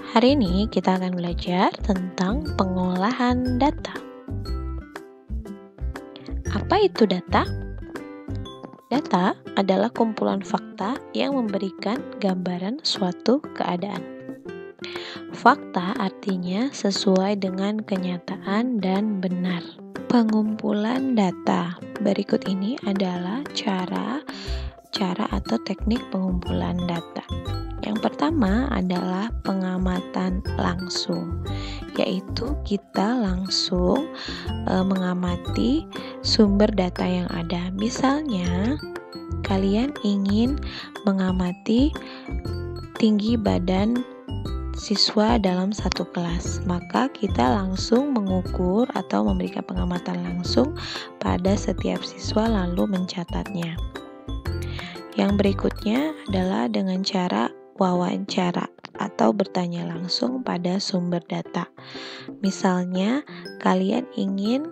Hari ini kita akan belajar tentang pengolahan data. Apa itu data? Data adalah kumpulan fakta yang memberikan gambaran suatu keadaan. Fakta artinya sesuai dengan kenyataan dan benar. Pengumpulan data. Berikut ini adalah cara atau teknik pengumpulan data. Yang pertama adalah pengamatan langsung, yaitu kita langsung mengamati sumber data yang ada. Misalnya, kalian ingin mengamati tinggi badan siswa dalam satu kelas, maka kita langsung mengukur atau memberikan pengamatan langsung pada setiap siswa lalu mencatatnya. Yang berikutnya adalah dengan cara wawancara atau bertanya langsung pada sumber data. Misalnya, kalian ingin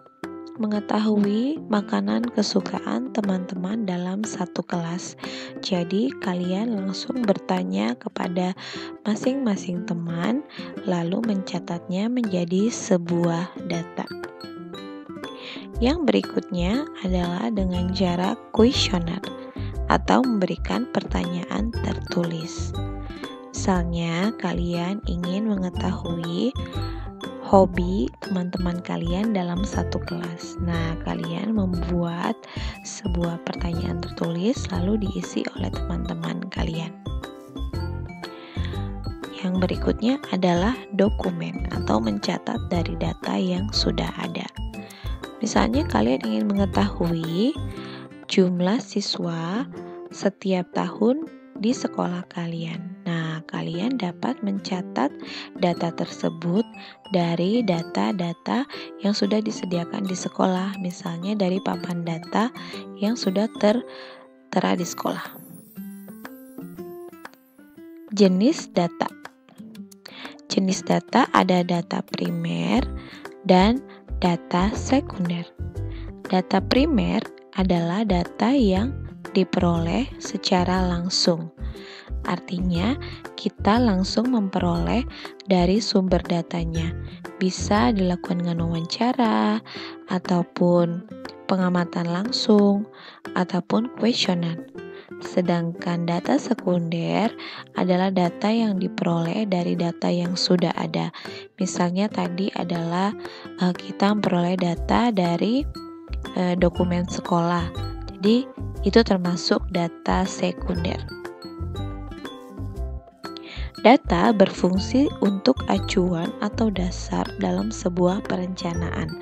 mengetahui makanan kesukaan teman-teman dalam satu kelas. Jadi, kalian langsung bertanya kepada masing-masing teman, lalu mencatatnya menjadi sebuah data. Yang berikutnya adalah dengan cara kuesioner atau memberikan pertanyaan tertulis. Misalnya, kalian ingin mengetahui hobi teman-teman kalian dalam satu kelas. Nah, kalian membuat sebuah pertanyaan tertulis lalu diisi oleh teman-teman kalian. Yang berikutnya adalah dokumen atau mencatat dari data yang sudah ada. Misalnya, kalian ingin mengetahui jumlah siswa setiap tahun di sekolah kalian. Nah, kalian dapat mencatat data tersebut dari data-data yang sudah disediakan di sekolah, misalnya dari papan data yang sudah tertera di sekolah. Jenis data. Jenis data ada data primer dan data sekunder. Data primer adalah data yang diperoleh secara langsung. Artinya, kita langsung memperoleh dari sumber datanya. Bisa dilakukan dengan wawancara, ataupun pengamatan langsung, ataupun kuesioner. Sedangkan data sekunder adalah data yang diperoleh dari data yang sudah ada. Misalnya tadi adalah kita memperoleh data dari dokumen sekolah. Jadi itu termasuk data sekunder. Data berfungsi untuk acuan atau dasar dalam sebuah perencanaan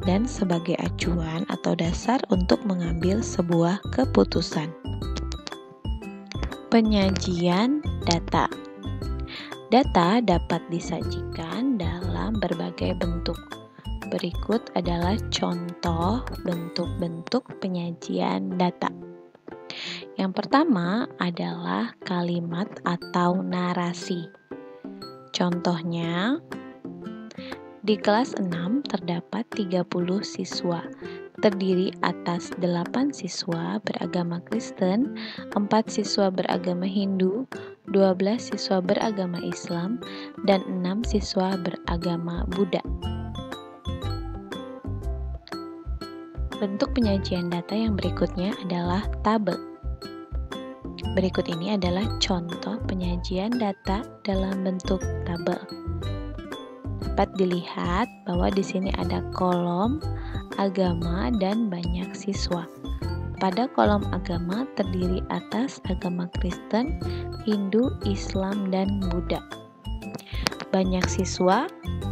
dan sebagai acuan atau dasar untuk mengambil sebuah keputusan. Penyajian data. Data dapat disajikan dalam berbagai bentuk. Berikut adalah contoh bentuk-bentuk penyajian data. Yang pertama adalah kalimat atau narasi. Contohnya, di kelas 6 terdapat 30 siswa, terdiri atas 8 siswa beragama Kristen, 4 siswa beragama Hindu, 12 siswa beragama Islam, dan 6 siswa beragama Buddha. Bentuk penyajian data yang berikutnya adalah tabel. Berikut ini adalah contoh penyajian data dalam bentuk tabel. Dapat dilihat bahwa di sini ada kolom agama dan banyak siswa. Pada kolom agama terdiri atas agama Kristen, Hindu, Islam, dan Buddha. Banyak siswa,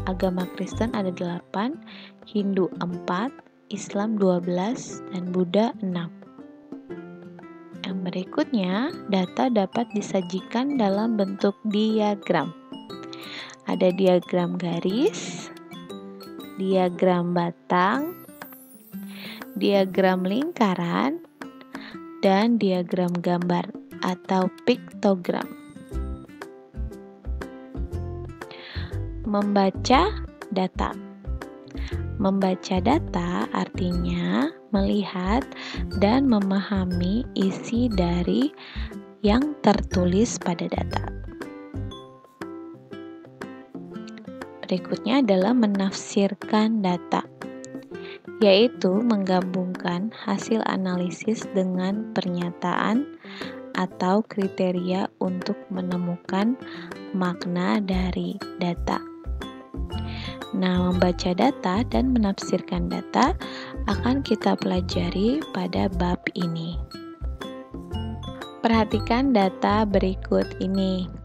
agama Kristen ada 8, Hindu 4, Islam 12, dan Buddha 6. Yang berikutnya, data dapat disajikan dalam bentuk diagram. Ada diagram garis, diagram batang, diagram lingkaran, dan diagram gambar atau piktogram. Membaca data. Membaca data artinya melihat dan memahami isi dari yang tertulis pada data. berikutnya adalah menafsirkan data, yaitu menggabungkan hasil analisis dengan pernyataan atau kriteria untuk menemukan makna dari data. Nah, membaca data dan menafsirkan data akan kita pelajari pada bab ini. Perhatikan data berikut ini.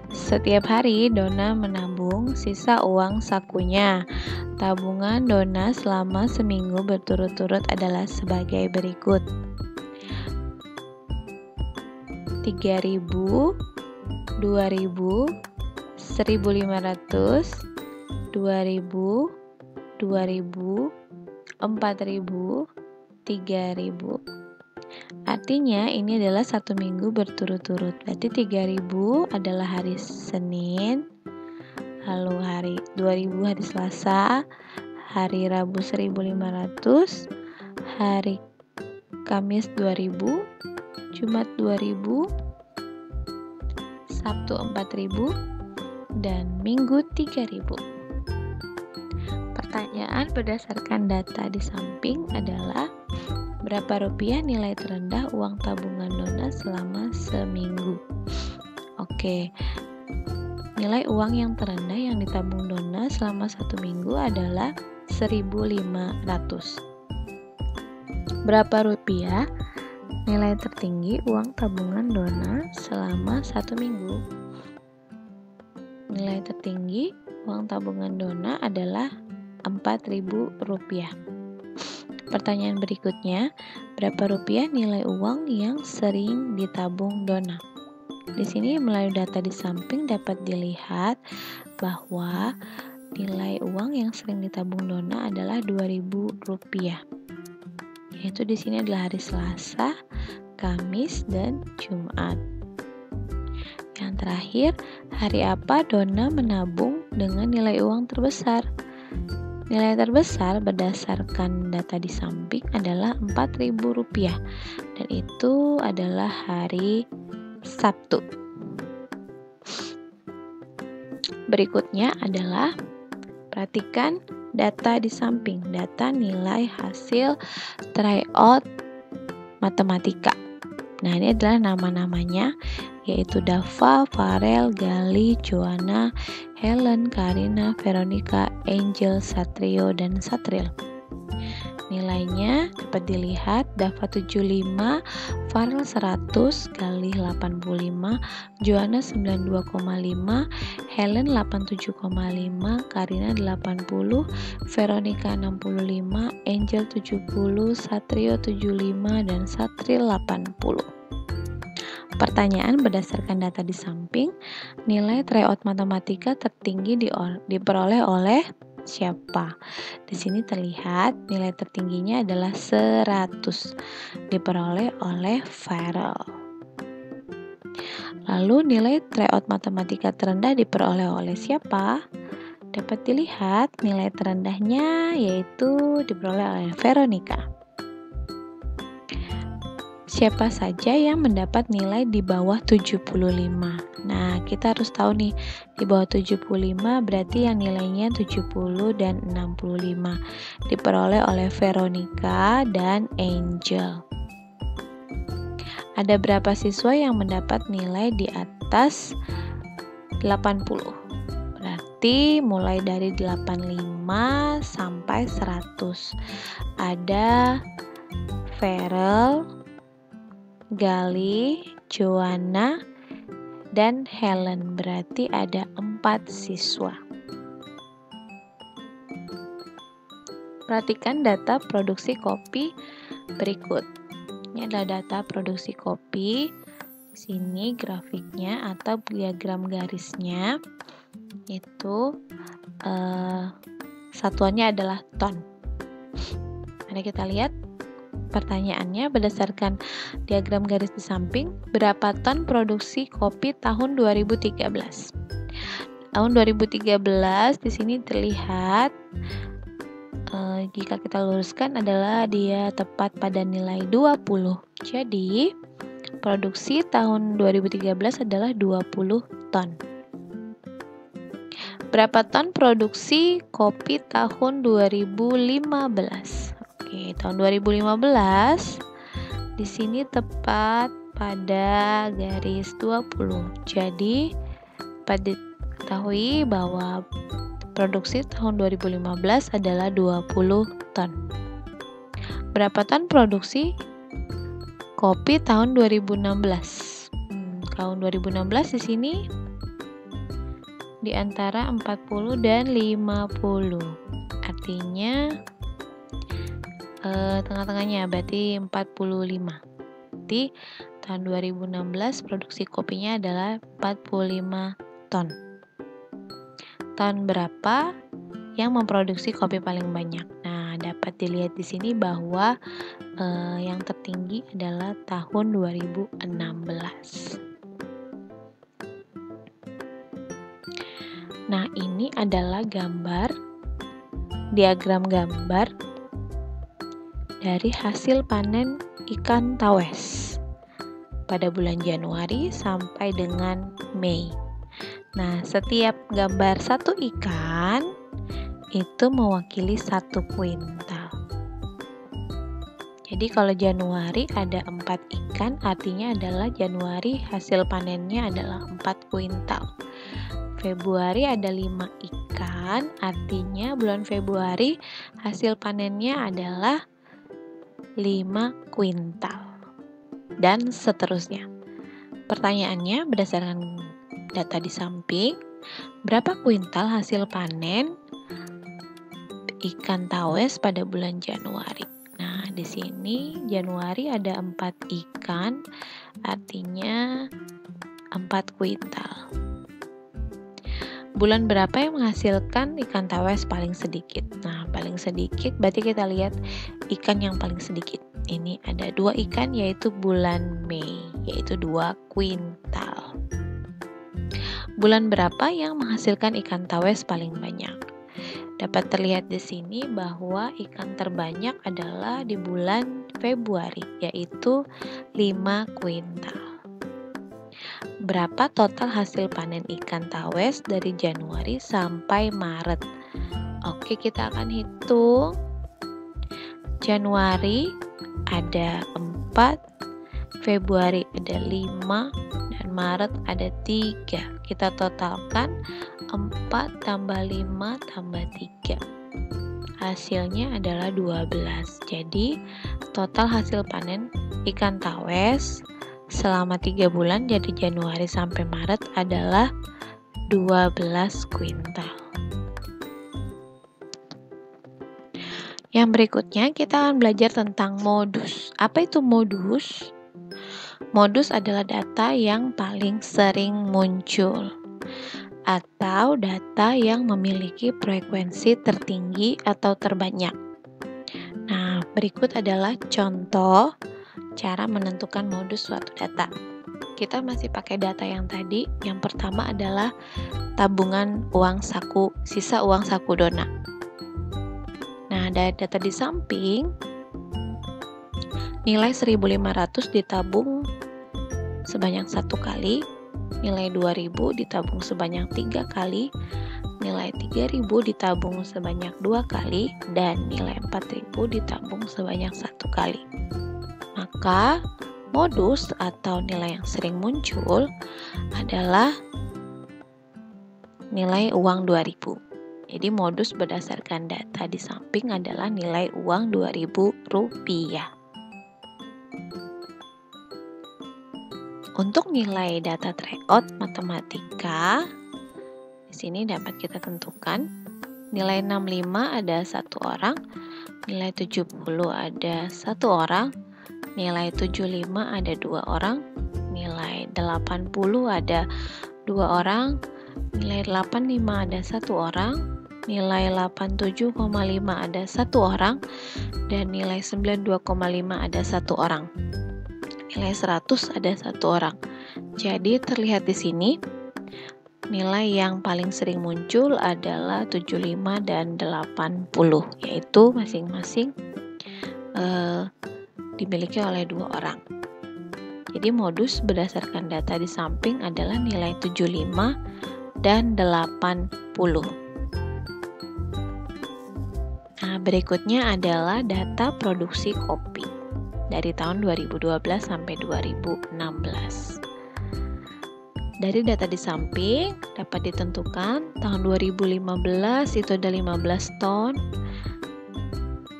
Setiap hari Donna menabung sisa uang sakunya. Tabungan Donna selama seminggu berturut-turut adalah sebagai berikut. 3.000, 2.000, 1.500, 2.000, 2.000, 4.000, 3.000. Artinya ini adalah satu minggu berturut-turut. Berarti 3.000 adalah hari Senin, lalu hari 2.000 hari Selasa, hari Rabu 1.500, hari Kamis 2.000, Jumat 2.000, Sabtu 4.000, dan Minggu 3.000. Pertanyaan berdasarkan data di samping adalah berapa rupiah nilai terendah uang tabungan Donna selama seminggu? Oke, nilai uang yang terendah yang ditabung Donna selama satu minggu adalah 1.500. Berapa rupiah nilai tertinggi uang tabungan Donna selama satu minggu? Nilai tertinggi uang tabungan Donna adalah 4.000 rupiah. Pertanyaan berikutnya, berapa rupiah nilai uang yang sering ditabung Donna? Di sini melalui data di samping dapat dilihat bahwa nilai uang yang sering ditabung Donna adalah 2.000 rupiah. Yaitu di sini adalah hari Selasa, Kamis, dan Jumat. Yang terakhir, hari apa Donna menabung dengan nilai uang terbesar? Nilai terbesar berdasarkan data di samping adalah 4.000 rupiah, dan itu adalah hari Sabtu. Berikutnya adalah perhatikan data di samping, data nilai hasil tryout matematika. Nah, ini adalah nama-namanya, yaitu Dava, Farel, Gali, Joanna, Helen, Karina, Veronica, Angel, Satrio, dan Satril. Nilainya dapat dilihat Dava 75, Farel 100, Gali 85, Joanna 92,5, Helen 87,5, Karina 80, Veronica 65, Angel 70, Satrio 75, dan Satril 80. Pertanyaan berdasarkan data di samping, nilai tryout matematika tertinggi diperoleh oleh siapa? Di sini terlihat nilai tertingginya adalah 100, diperoleh oleh Farel. Lalu nilai tryout matematika terendah diperoleh oleh siapa? Dapat dilihat nilai terendahnya yaitu diperoleh oleh Veronica. Siapa saja yang mendapat nilai di bawah 75? Nah, kita harus tahu nih, di bawah 75 berarti yang nilainya 70 dan 65. Diperoleh oleh Veronica dan Angel. Ada berapa siswa yang mendapat nilai di atas 80? Berarti mulai dari 85 sampai 100. Ada Farel, Gali, Joanna, dan Helen. Berarti ada 4 siswa. Perhatikan data produksi kopi berikut. Ini adalah data produksi kopi. Sini grafiknya atau diagram garisnya. Itu satuannya adalah ton. Mari kita lihat. Pertanyaannya berdasarkan diagram garis di samping, berapa ton produksi kopi tahun 2013? Tahun 2013 di sini terlihat jika kita luruskan adalah dia tepat pada nilai 20. Jadi, produksi tahun 2013 adalah 20 ton. Berapa ton produksi kopi tahun 2015? Oke, tahun 2015 di sini tepat pada garis 20. Jadi dapat diketahui bahwa produksi tahun 2015 adalah 20 ton. Berapa ton produksi kopi tahun 2016? Tahun 2016 di sini di antara 40 dan 50. Artinya tengah-tengahnya berarti 45. Berarti tahun 2016 produksi kopinya adalah 45 ton. Tahun berapa yang memproduksi kopi paling banyak? Nah, dapat dilihat di sini bahwa yang tertinggi adalah tahun 2016. Nah, ini adalah diagram gambar dari hasil panen ikan tawes pada bulan Januari sampai dengan Mei. Nah, setiap gambar satu ikan itu mewakili 1 kuintal. Jadi kalau Januari ada 4 ikan, artinya adalah Januari hasil panennya adalah 4 kuintal. Februari ada 5 ikan, artinya bulan Februari hasil panennya adalah 5 kuintal. Dan seterusnya. Pertanyaannya berdasarkan data di samping, berapa kuintal hasil panen ikan tawes pada bulan Januari? Nah, di sini Januari ada 4 ikan, artinya 4 kuintal. Bulan berapa yang menghasilkan ikan tawes paling sedikit? Nah, paling sedikit berarti kita lihat ikan yang paling sedikit. Ini ada 2 ikan yaitu bulan Mei, yaitu 2 kuintal. Bulan berapa yang menghasilkan ikan tawes paling banyak? Dapat terlihat di sini bahwa ikan terbanyak adalah di bulan Februari, yaitu 5 kuintal. Berapa total hasil panen ikan tawes dari Januari sampai Maret? Oke, kita akan hitung. Januari ada 4, Februari ada 5, dan Maret ada 3. Kita totalkan 4 tambah 5 tambah 3. Hasilnya adalah 12. Jadi total hasil panen ikan tawes selama 3 bulan, jadi Januari sampai Maret adalah 12 kuintal. Yang berikutnya kita akan belajar tentang modus. Apa itu modus? Modus adalah data yang paling sering muncul atau data yang memiliki frekuensi tertinggi atau terbanyak. Nah, berikut adalah contoh cara menentukan modus suatu data. Kita masih pakai data yang tadi. Yang pertama adalah tabungan uang saku, sisa uang saku dona. Nah, ada data di samping. Nilai 1.500 ditabung sebanyak 1 kali, nilai 2.000 ditabung sebanyak 3 kali, nilai 3.000 ditabung sebanyak 2 kali, dan nilai 4.000 ditabung sebanyak 1 kali. Maka modus atau nilai yang sering muncul adalah nilai uang 2.000. Jadi modus berdasarkan data di samping adalah nilai uang Rp2.000. Untuk nilai data tryout matematika, di sini dapat kita tentukan nilai 65 ada 1 orang, nilai 70 ada 1 orang, nilai 75 ada 2 orang, nilai 80 ada 2 orang, nilai 85 ada 1 orang, nilai 87,5 ada 1 orang, dan nilai 92,5 ada 1 orang. Nilai 100 ada 1 orang. Jadi terlihat di sini nilai yang paling sering muncul adalah 75 dan 80, yaitu masing-masing dimiliki oleh 2 orang. Jadi modus berdasarkan data di samping adalah nilai 75 dan 80. Nah, berikutnya adalah data produksi kopi dari tahun 2012 sampai 2016. Dari data di samping dapat ditentukan tahun 2015 itu ada 15 ton,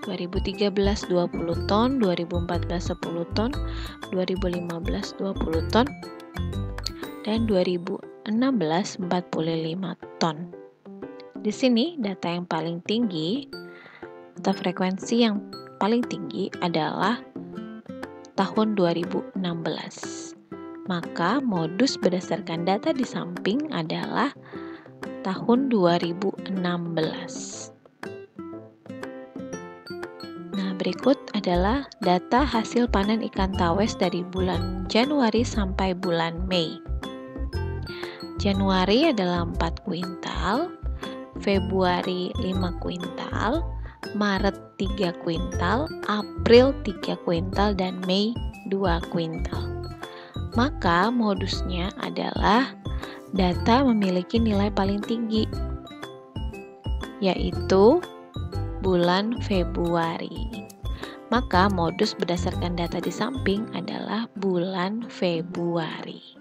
2013 20 ton, 2014 10 ton, 2015 20 ton, dan 2016 45 ton. Di sini data yang paling tinggi atau frekuensi yang paling tinggi adalah tahun 2016. Maka modus berdasarkan data di samping adalah tahun 2016. Nah, berikut adalah data hasil panen ikan tawes dari bulan Januari sampai bulan Mei. Januari adalah 4 kuintal, Februari 5 kuintal, Maret 3 kuintal, April 3 kuintal, dan Mei 2 kuintal. Maka modusnya adalah data memiliki nilai paling tinggi, yaitu bulan Februari. Maka modus berdasarkan data di samping adalah bulan Februari.